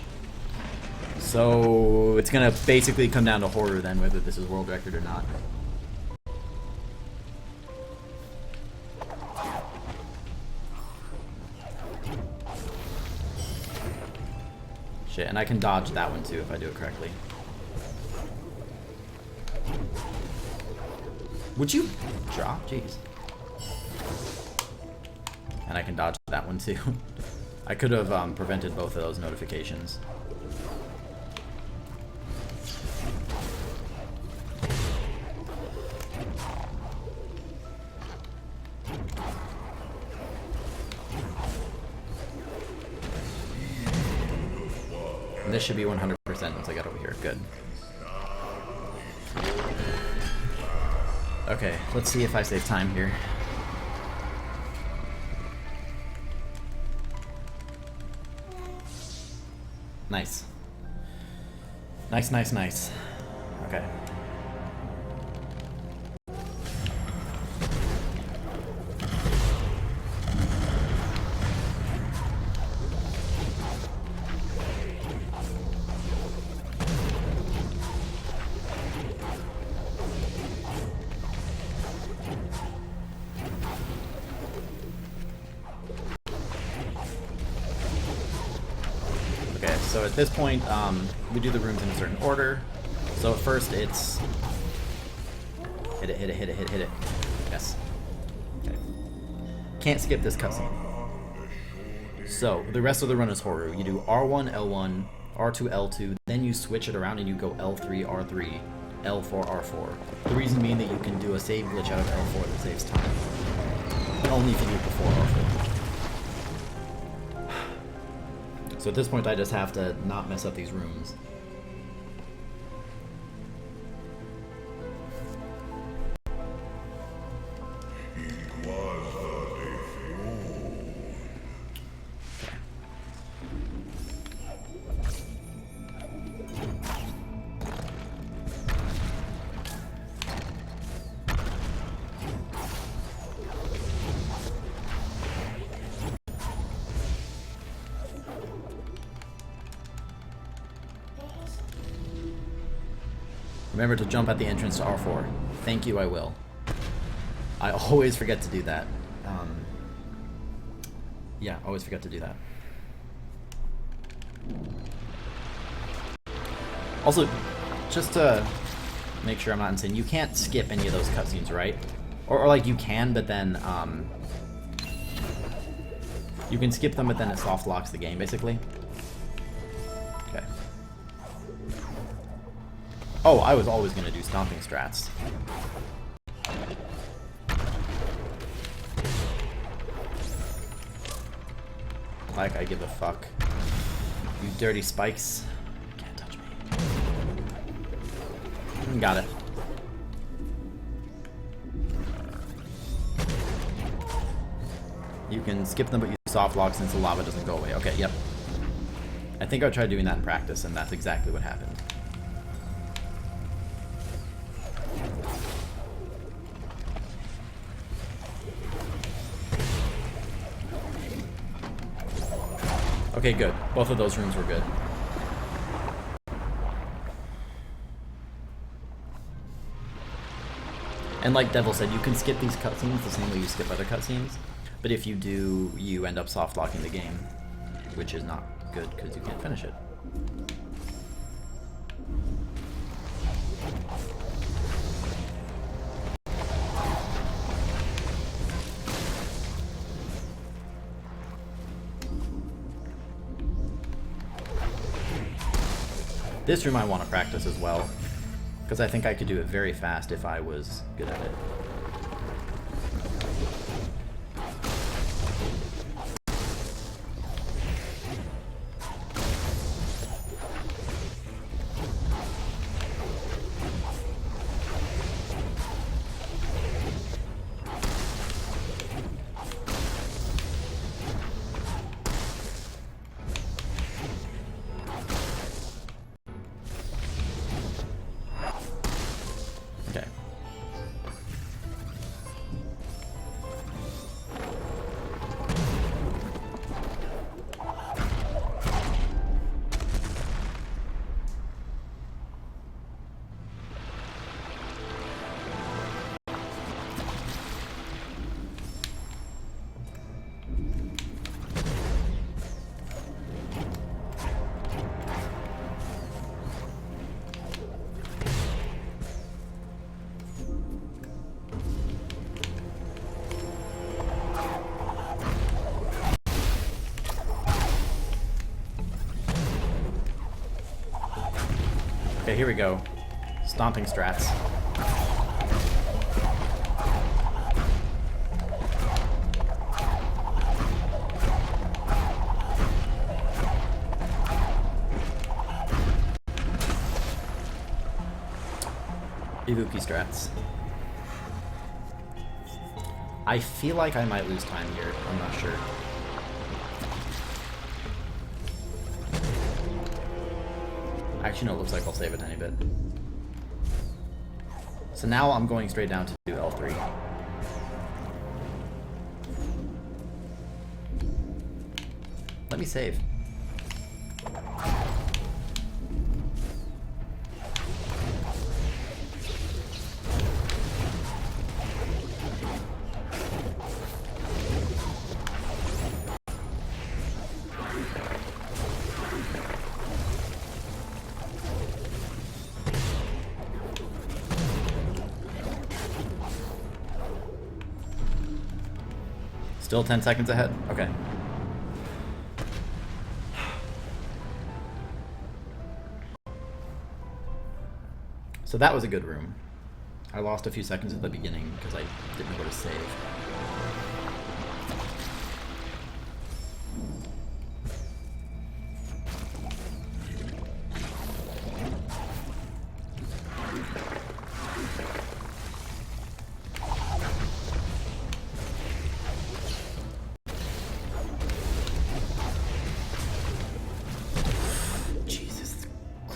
So it's gonna basically come down to horror then, whether this is world record or not. Shit, and I can dodge that one too if I do it correctly. Would you drop? Jeez. And I can dodge that one too. I could have prevented both of those notifications. And this should be 100% once I get over here. Good. Okay, let's see if I save time here. Nice. Nice, nice, nice. Okay. So at this point, we do the rooms in a certain order. So at first it's... Hit it, hit it, hit it, hit it, hit it. Yes. Okay. Can't skip this cutscene. So the rest of the run is horror. You do R1, L1, R2, L2, then you switch it around and you go L3, R3, L4, R4. The reason being that you can do a save glitch out of L4 that saves time. Only if you do it before R4. So at this point I just have to not mess up these rooms. Remember to jump at the entrance to R4. Thank you, I will. I always forget to do that. Yeah, always forget to do that. Also, just to make sure I'm not insane, you can't skip any of those cutscenes, right? Or like you can, but then you can skip them, but then it soft locks the game, basically. Okay. Oh, I was always gonna do stomping strats. Like I give a fuck. You dirty spikes. Can't touch me. Got it. You can skip them, but you soft lock since the lava doesn't go away. Okay, yep. I think I tried doing that in practice, and that's exactly what happened. Okay, good. Both of those rooms were good. And like Devil said, you can skip these cutscenes the same way you skip other cutscenes, but if you do, you end up soft locking the game, which is not good because you can't finish it. This room I want to practice as well, because I think I could do it very fast if I was good at it. Okay, here we go. Stomping strats. Ibuki strats. I feel like I might lose time here. I'm not sure. Actually, no, it looks like I'll save a tiny bit. So now I'm going straight down to do L3. Let me save. Still 10 seconds ahead? Okay. So that was a good room. I lost a few seconds at the beginning because I didn't know where to save.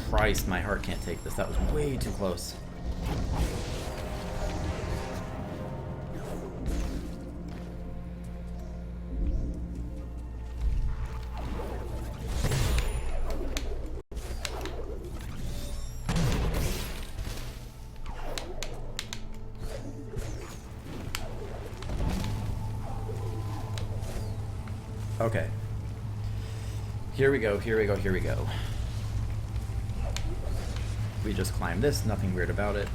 Christ, my heart can't take this. That was way too close. Okay. Here we go, here we go, here we go. We just climb this, nothing weird about it.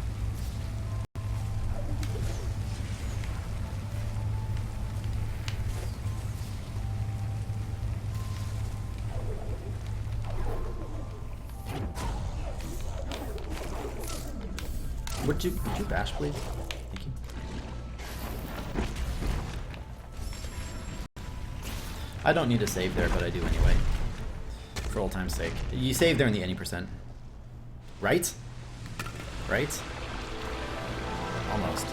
Would you bash, please? Thank you. I don't need to save there, but I do anyway. For old time's sake. You save there in the any percent. Right? Right? Almost.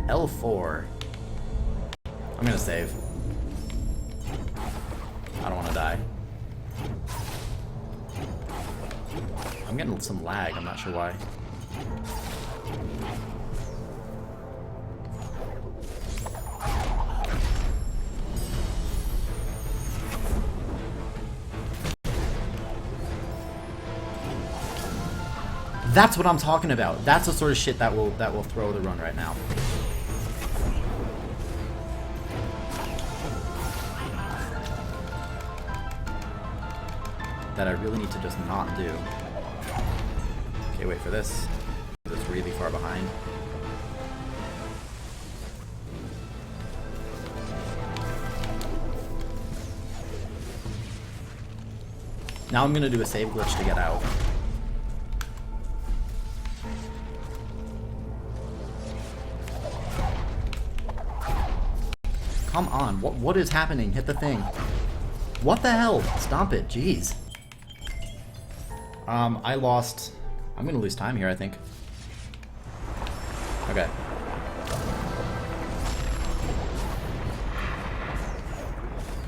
L4. I'm gonna save. I don't want to die. I'm getting some lag, I'm not sure why. That's what I'm talking about. That's the sort of shit that will throw the run right now. That I really need to just not do. Okay, wait for this. It's really far behind. Now I'm gonna do a save glitch to get out. Come on, what is happening? Hit the thing. What the hell? Stomp it, jeez. I lost... I'm gonna lose time here, I think. Okay.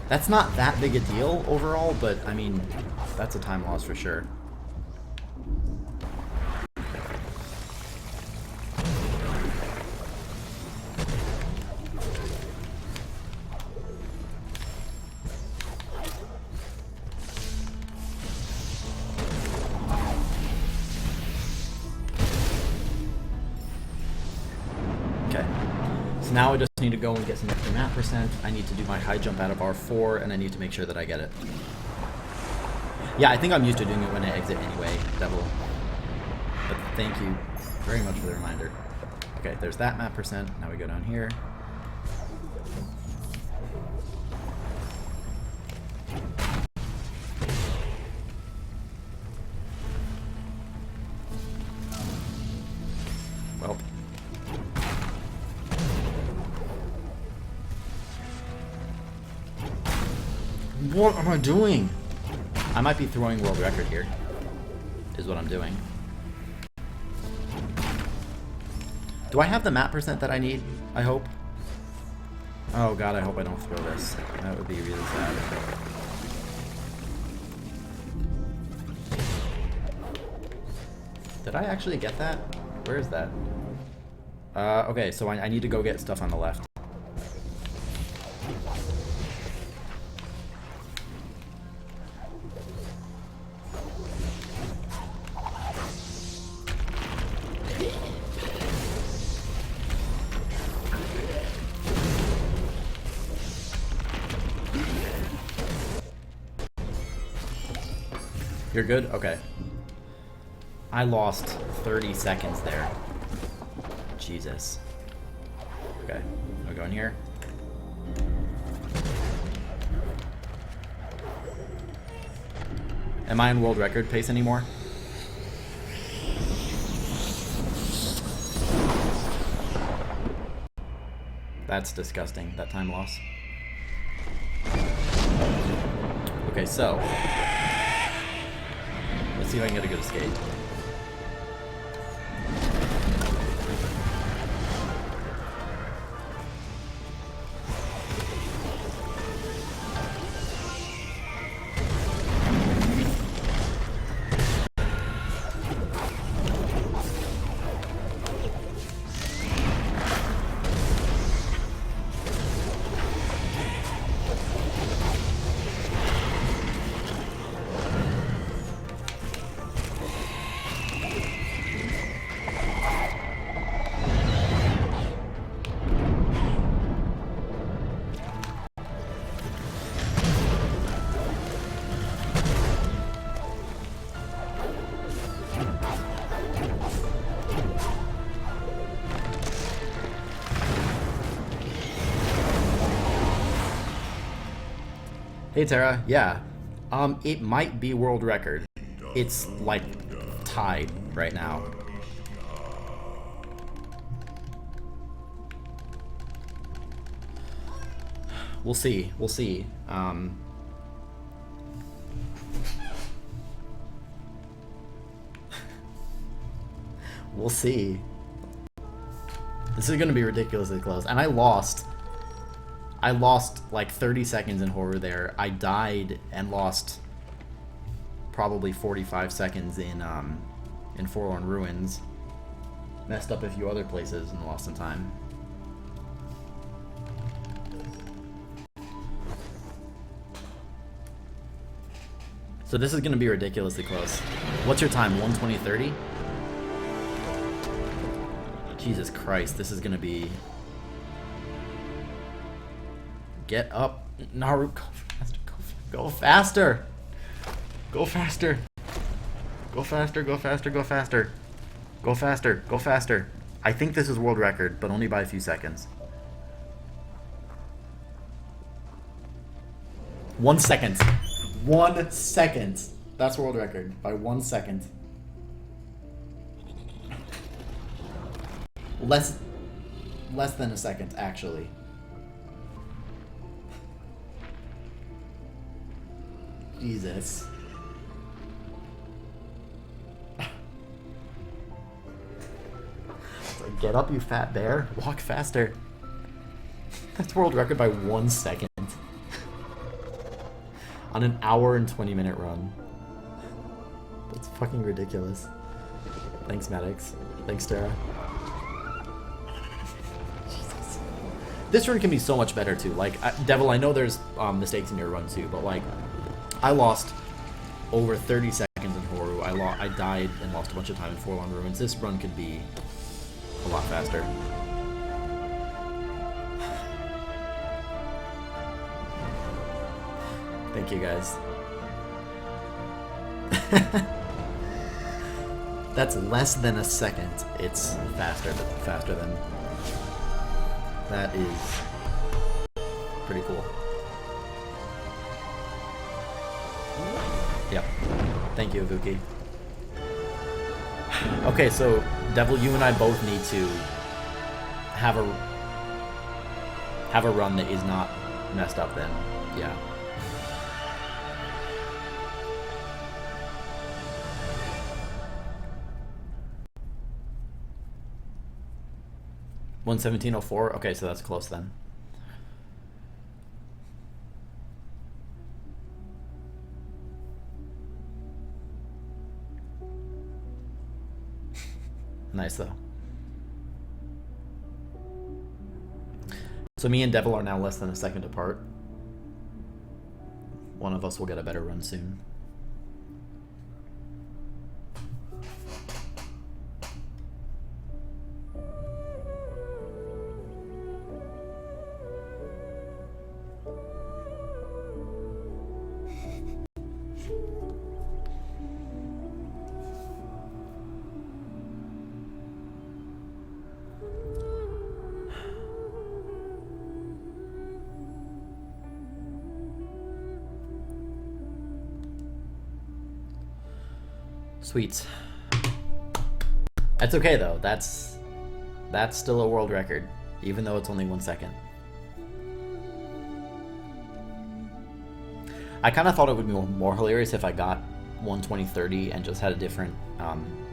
That's not that big a deal overall, but, I mean, that's a time loss for sure. So now I just need to go and get some extra map percent. I need to do my high jump out of R4, and I need to make sure that I get it. Yeah, I think I'm used to doing it when I exit anyway, Devil. But thank you very much for the reminder. Okay, there's that map percent. Now we go down here. Well. What am I doing? I might be throwing world record here, is what I'm doing. Do I have the map percent that I need? I hope. Oh god, I hope I don't throw this. That would be really sad. Did I actually get that? Where is that? Okay, so I need to go get stuff on the left. You're good? Okay. I lost 30 seconds there. Jesus. Okay, I'll go in here. Am I in world record pace anymore? That's disgusting, that time loss. Okay, so let's see if I can get a good escape. Hey Tara, yeah. It might be world record. It's like tied right now. We'll see. We'll see. We'll see. This is gonna be ridiculously close. And I lost like 30 seconds in horror there. I died and lost probably 45 seconds in Forlorn Ruins. Messed up a few other places and lost some time. So this is gonna be ridiculously close. What's your time? 1:20:30? Jesus Christ, this is gonna be... Get up, Naru, go faster, go faster, go faster, go faster, go faster, go faster, go faster, go faster. I think this is world record, but only by a few seconds. 1 second. 1 second. That's world record by 1 second. Less than a second, actually. Jesus. Get up, you fat bear. Walk faster. That's world record by 1 second. On an hour and 20-minute run. That's fucking ridiculous. Thanks, Maddox. Thanks, Tara. Jesus. This run can be so much better, too. Like, Devil, I know there's mistakes in your run, too, but, like, I lost over 30 seconds in Horu. I died and lost a bunch of time in Forlorn Ruins. This run could be a lot faster. Thank you, guys. That's less than a second. It's faster than. That is pretty cool. Yep. Thank you, Ivuki. Okay, so Devil, you and I both need to have a run that is not messed up then. Yeah. $117.04? Okay, so that's close then. Nice though. So me and Devil are now less than a second apart. One of us will get a better run soon. Sweet. That's okay though. That's still a world record, even though it's only 1 second. I kind of thought it would be more hilarious if I got 1:20:30 and just had a different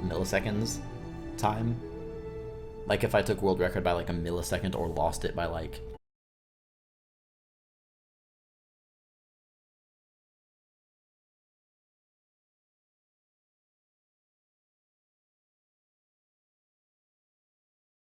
milliseconds time. Like if I took world record by like a millisecond or lost it by like